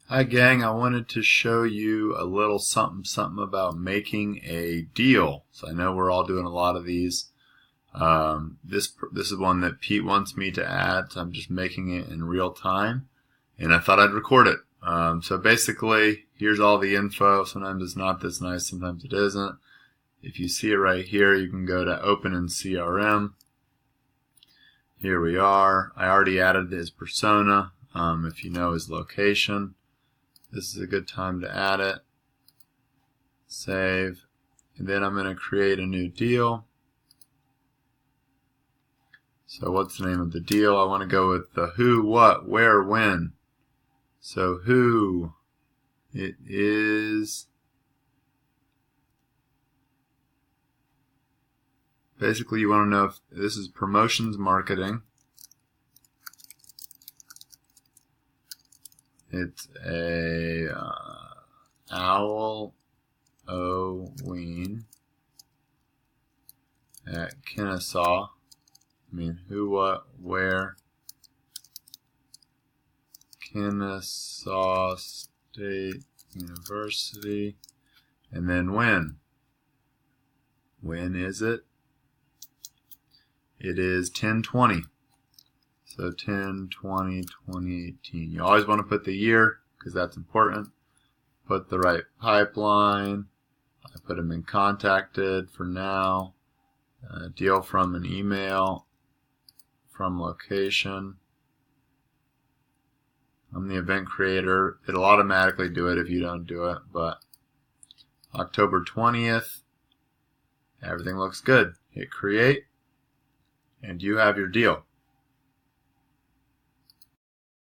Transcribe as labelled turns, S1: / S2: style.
S1: Hi gang, I wanted to show you a little something about making a deal. So I know we're all doing a lot of these. This is one that Pete wants me to add, so I'm just making it in real time, and I thought I'd record it. So basically, here's all the info. Sometimes it's not this nice, sometimes it isn't. If you see it right here, you can go to Open in CRM. Here we are. I already added his persona. If you know his location, this is a good time to add it. Save. And then I'm going to create a new deal. So what's the name of the deal? I want to go with the who, what, where, when. So who, it is basically you want to know if this is promotions marketing. It's a Owl O'Ween at Kennesaw. Who, what, where, Kennesaw State University, and then when. When is it? It is 10/20. So 10/20/2018. You always want to put the year because that's important. Put the right pipeline. I put them in contacted for now. Deal from an email. From location. I'm the event creator. It'll automatically do it if you don't do it, but October 20th. Everything looks good. Hit create, and you have your deal.